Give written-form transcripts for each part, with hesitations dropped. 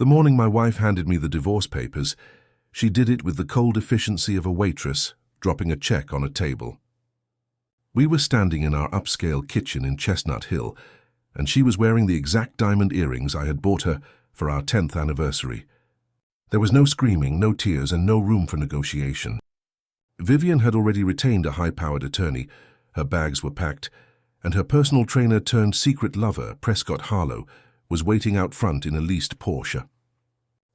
The morning my wife handed me the divorce papers, she did it with the cold efficiency of a waitress dropping a check on a table. We were standing in our upscale kitchen in Chestnut Hill, and she was wearing the exact diamond earrings I had bought her for our 10th anniversary. There was no screaming, no tears, and no room for negotiation. Vivian had already retained a high-powered attorney, her bags were packed, and her personal trainer turned secret lover, Prescott Harlow, was waiting out front in a leased Porsche.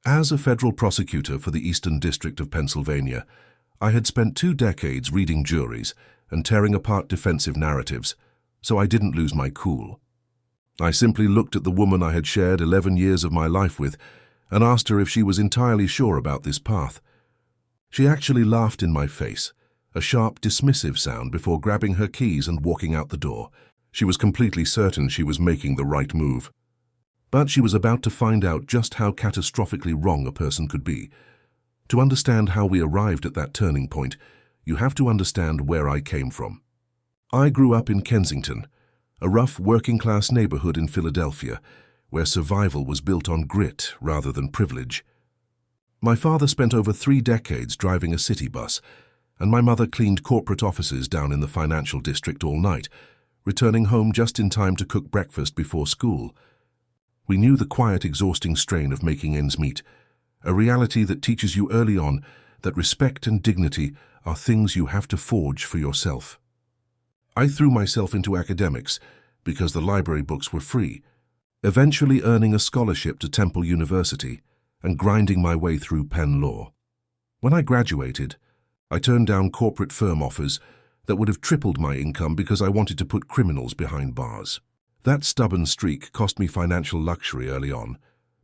As a federal prosecutor for the Eastern District of Pennsylvania, I had spent 2 decades reading juries and tearing apart defensive narratives, so I didn't lose my cool. I simply looked at the woman I had shared 11 years of my life with and asked her if she was entirely sure about this path. She actually laughed in my face, a sharp, dismissive sound before grabbing her keys and walking out the door. She was completely certain she was making the right move. But she was about to find out just how catastrophically wrong a person could be. To understand how we arrived at that turning point, you have to understand where I came from. I grew up in Kensington, a rough working-class neighborhood in Philadelphia, where survival was built on grit rather than privilege. My father spent over 3 decades driving a city bus, and my mother cleaned corporate offices down in the financial district all night, returning home just in time to cook breakfast before school. We knew the quiet, exhausting strain of making ends meet, a reality that teaches you early on that respect and dignity are things you have to forge for yourself. I threw myself into academics because the library books were free, eventually earning a scholarship to Temple University and grinding my way through Penn Law. When I graduated, I turned down corporate firm offers that would have tripled my income because I wanted to put criminals behind bars. That stubborn streak cost me financial luxury early on,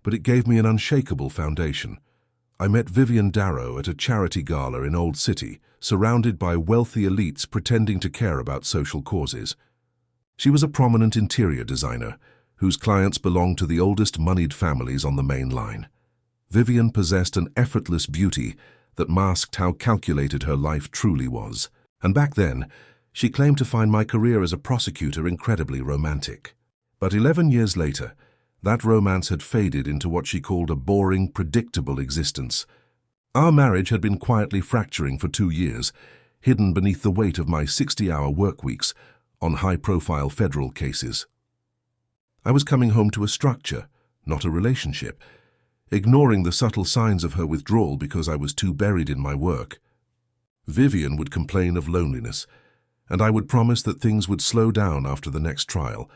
but it gave me an unshakable foundation. I met Vivian Darrow at a charity gala in Old City, surrounded by wealthy elites pretending to care about social causes. She was a prominent interior designer, whose clients belonged to the oldest moneyed families on the main line. Vivian possessed an effortless beauty that masked how calculated her life truly was. And back then, she claimed to find my career as a prosecutor incredibly romantic. But 11 years later, that romance had faded into what she called a boring, predictable existence. Our marriage had been quietly fracturing for 2 years, hidden beneath the weight of my 60-hour work weeks on high-profile federal cases. I was coming home to a structure, not a relationship, ignoring the subtle signs of her withdrawal because I was too buried in my work. Vivian would complain of loneliness, and I would promise that things would slow down after the next trial,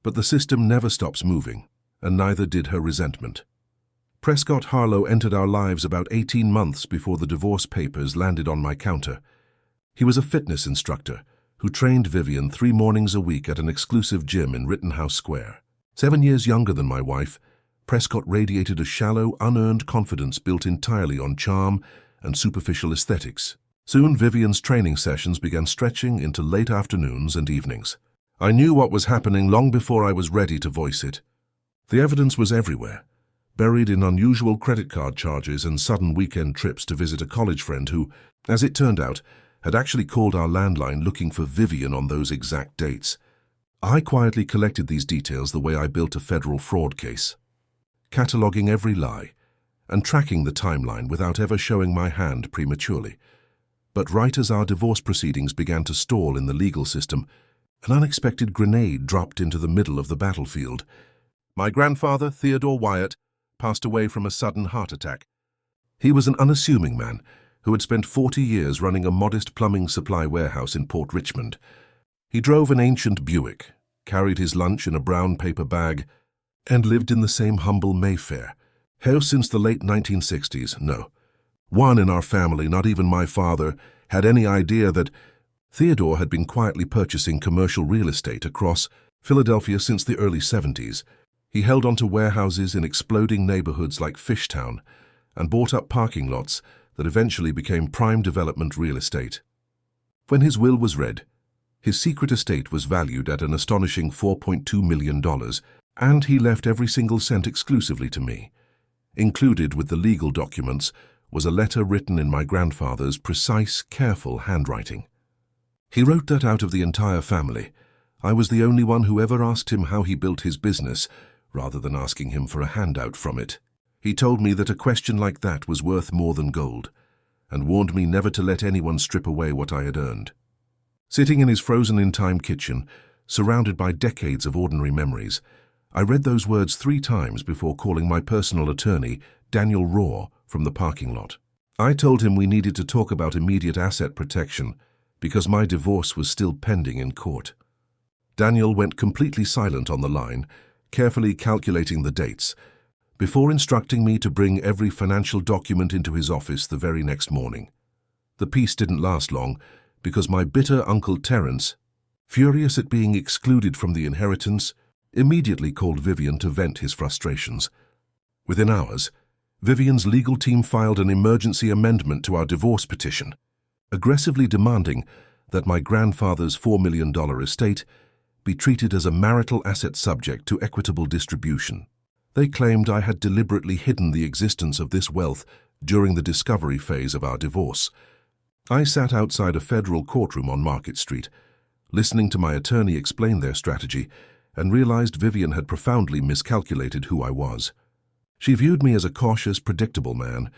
but the system never stops moving, and neither did her resentment. Prescott Harlow entered our lives about 18 months before the divorce papers landed on my counter. He was a fitness instructor who trained Vivian 3 mornings a week at an exclusive gym in Rittenhouse Square. 7 years younger than my wife, Prescott radiated a shallow, unearned confidence built entirely on charm and superficial aesthetics. Soon, Vivian's training sessions began stretching into late afternoons and evenings. I knew what was happening long before I was ready to voice it. The evidence was everywhere, buried in unusual credit card charges and sudden weekend trips to visit a college friend who, as it turned out, had actually called our landline looking for Vivian on those exact dates. I quietly collected these details the way I built a federal fraud case, cataloging every lie and tracking the timeline without ever showing my hand prematurely. But right as our divorce proceedings began to stall in the legal system, an unexpected grenade dropped into the middle of the battlefield. My grandfather, Theodore Wyatt, passed away from a sudden heart attack. He was an unassuming man who had spent 40 years running a modest plumbing supply warehouse in Port Richmond. He drove an ancient Buick, carried his lunch in a brown paper bag, and lived in the same humble Mayfair house since the late 1960s. No one in our family, not even my father, had any idea that Theodore had been quietly purchasing commercial real estate across Philadelphia since the early 70s. He held onto warehouses in exploding neighborhoods like Fishtown and bought up parking lots that eventually became prime development real estate. When his will was read, his secret estate was valued at an astonishing $4.2 million, and he left every single cent exclusively to me. Included with the legal documents was a letter written in my grandfather's precise, careful handwriting. He wrote that out of the entire family, I was the only one who ever asked him how he built his business, rather than asking him for a handout from it. He told me that a question like that was worth more than gold, and warned me never to let anyone strip away what I had earned. Sitting in his frozen-in-time kitchen, surrounded by decades of ordinary memories, I read those words 3 times before calling my personal attorney, Daniel Raw, from the parking lot. I told him we needed to talk about immediate asset protection because my divorce was still pending in court. Daniel went completely silent on the line, carefully calculating the dates, before instructing me to bring every financial document into his office the very next morning. The peace didn't last long because my bitter Uncle Terence, furious at being excluded from the inheritance, immediately called Vivian to vent his frustrations. Within hours, Vivian's legal team filed an emergency amendment to our divorce petition, aggressively demanding that my grandfather's $4 million estate be treated as a marital asset subject to equitable distribution. They claimed I had deliberately hidden the existence of this wealth during the discovery phase of our divorce. I sat outside a federal courtroom on Market Street, listening to my attorney explain their strategy, and realized Vivian had profoundly miscalculated who I was. She viewed me as a cautious, predictable man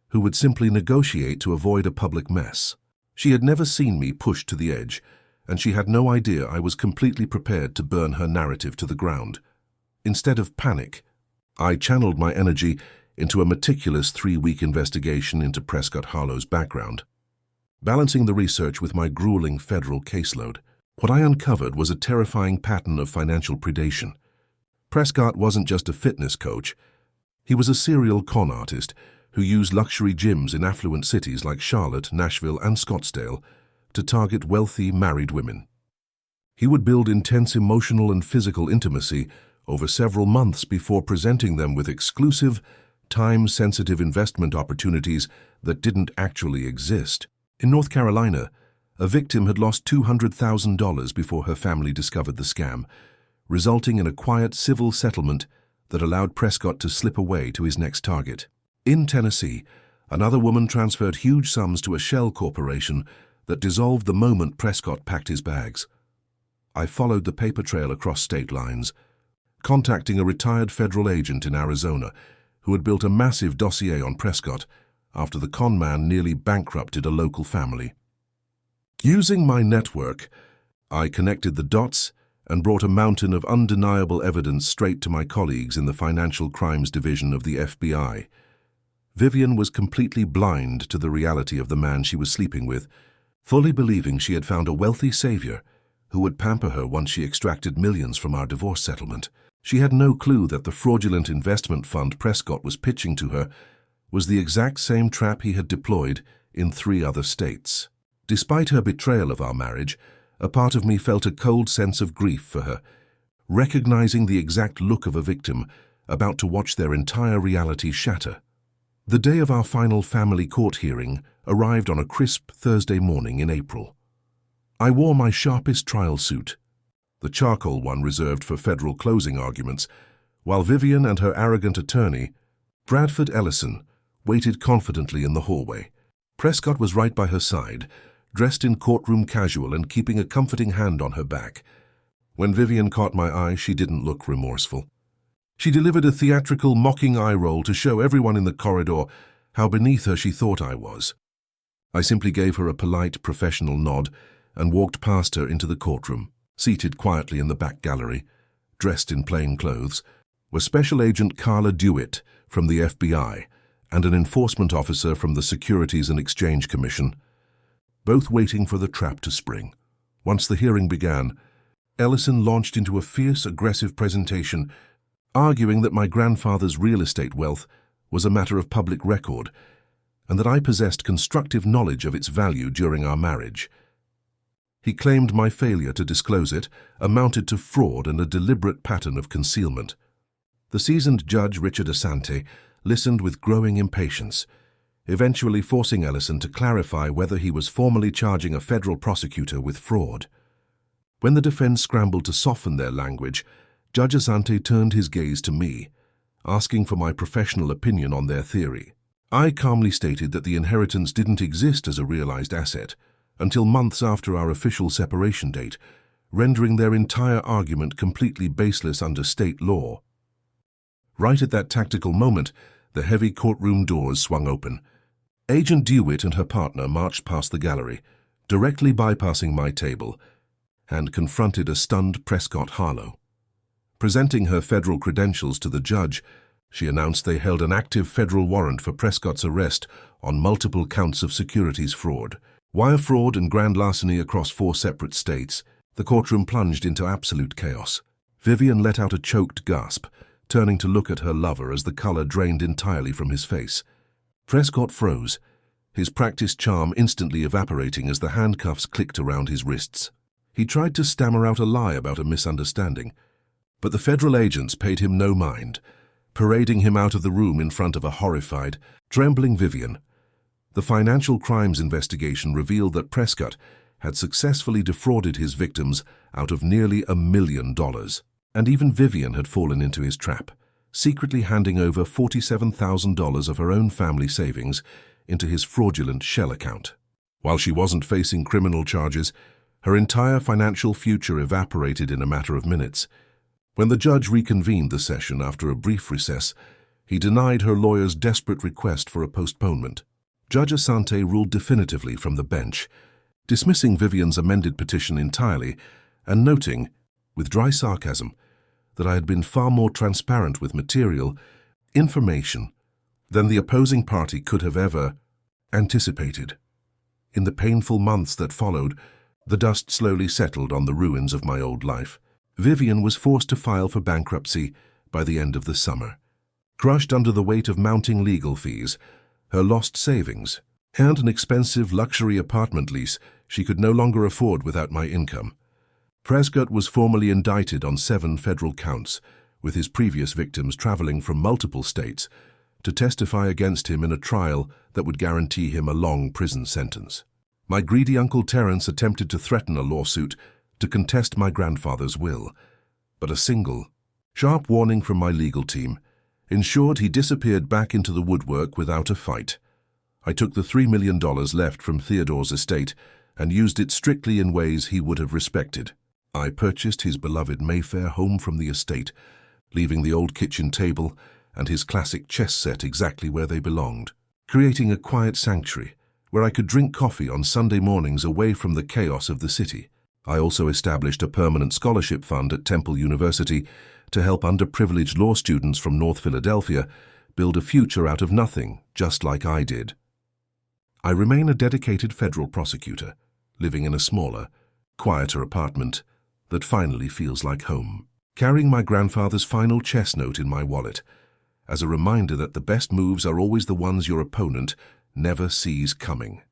who would simply negotiate to avoid a public mess. She had never seen me pushed to the edge, and she had no idea I was completely prepared to burn her narrative to the ground. Instead of panic, I channeled my energy into a meticulous 3-week investigation into Prescott Harlow's background. Balancing the research with my grueling federal caseload, what I uncovered was a terrifying pattern of financial predation. Prescott wasn't just a fitness coach. He was a serial con artist who used luxury gyms in affluent cities like Charlotte, Nashville, and Scottsdale to target wealthy, married women. He would build intense emotional and physical intimacy over several months before presenting them with exclusive, time-sensitive investment opportunities that didn't actually exist. In North Carolina, a victim had lost $200,000 before her family discovered the scam, resulting in a quiet civil settlement that allowed Prescott to slip away to his next target. In Tennessee, another woman transferred huge sums to a shell corporation that dissolved the moment Prescott packed his bags. I followed the paper trail across state lines, contacting a retired federal agent in Arizona who had built a massive dossier on Prescott after the con man nearly bankrupted a local family. Using my network, I connected the dots and brought a mountain of undeniable evidence straight to my colleagues in the Financial Crimes Division of the FBI. Vivian was completely blind to the reality of the man she was sleeping with, fully believing she had found a wealthy savior who would pamper her once she extracted millions from our divorce settlement. She had no clue that the fraudulent investment fund Prescott was pitching to her was the exact same trap he had deployed in 3 other states. Despite her betrayal of our marriage, a part of me felt a cold sense of grief for her, recognizing the exact look of a victim about to watch their entire reality shatter. The day of our final family court hearing arrived on a crisp Thursday morning in April. I wore my sharpest trial suit, the charcoal one reserved for federal closing arguments, while Vivian and her arrogant attorney, Bradford Ellison, waited confidently in the hallway. Prescott was right by her side, dressed in courtroom casual and keeping a comforting hand on her back. When Vivian caught my eye, she didn't look remorseful. She delivered a theatrical, mocking eye roll to show everyone in the corridor how beneath her she thought I was. I simply gave her a polite, professional nod and walked past her into the courtroom. Seated quietly in the back gallery, dressed in plain clothes, were Special Agent Carla DeWitt from the FBI and an enforcement officer from the Securities and Exchange Commission, both waiting for the trap to spring. Once the hearing began, Ellison launched into a fierce, aggressive presentation, arguing that my grandfather's real estate wealth was a matter of public record and that I possessed constructive knowledge of its value during our marriage. He claimed my failure to disclose it amounted to fraud and a deliberate pattern of concealment. The seasoned judge, Richard Asante, listened with growing impatience, eventually forcing Ellison to clarify whether he was formally charging a federal prosecutor with fraud. When the defense scrambled to soften their language, Judge Asante turned his gaze to me, asking for my professional opinion on their theory. I calmly stated that the inheritance didn't exist as a realized asset until months after our official separation date, rendering their entire argument completely baseless under state law. Right at that tactical moment, the heavy courtroom doors swung open. Agent DeWitt and her partner marched past the gallery, directly bypassing my table, and confronted a stunned Prescott Harlow. Presenting her federal credentials to the judge, she announced they held an active federal warrant for Prescott's arrest on multiple counts of securities fraud. Wire fraud and grand larceny across 4 separate states. The courtroom plunged into absolute chaos. Vivian let out a choked gasp, turning to look at her lover as the color drained entirely from his face. Prescott froze, his practiced charm instantly evaporating as the handcuffs clicked around his wrists. He tried to stammer out a lie about a misunderstanding, but the federal agents paid him no mind, parading him out of the room in front of a horrified, trembling Vivian. The financial crimes investigation revealed that Prescott had successfully defrauded his victims out of nearly $1 million, and even Vivian had fallen into his trap, secretly handing over $47,000 of her own family savings into his fraudulent shell account. While she wasn't facing criminal charges, her entire financial future evaporated in a matter of minutes. When the judge reconvened the session after a brief recess, he denied her lawyer's desperate request for a postponement. Judge Asante ruled definitively from the bench, dismissing Vivian's amended petition entirely and noting, with dry sarcasm, that I had been far more transparent with material, information, than the opposing party could have ever anticipated. In the painful months that followed, the dust slowly settled on the ruins of my old life. Vivian was forced to file for bankruptcy by the end of the summer. Crushed under the weight of mounting legal fees, her lost savings, and an expensive luxury apartment lease she could no longer afford without my income. Prescott was formally indicted on 7 federal counts, with his previous victims traveling from multiple states to testify against him in a trial that would guarantee him a long prison sentence. My greedy Uncle Terence attempted to threaten a lawsuit to contest my grandfather's will, but a single, sharp warning from my legal team ensured he disappeared back into the woodwork without a fight. I took the $3 million left from Theodore's estate and used it strictly in ways he would have respected. I purchased his beloved Mayfair home from the estate, leaving the old kitchen table and his classic chess set exactly where they belonged, creating a quiet sanctuary where I could drink coffee on Sunday mornings away from the chaos of the city. I also established a permanent scholarship fund at Temple University to help underprivileged law students from North Philadelphia build a future out of nothing, just like I did. I remain a dedicated federal prosecutor, living in a smaller, quieter apartment that finally feels like home, carrying my grandfather's final chess note in my wallet, as a reminder that the best moves are always the ones your opponent never sees coming.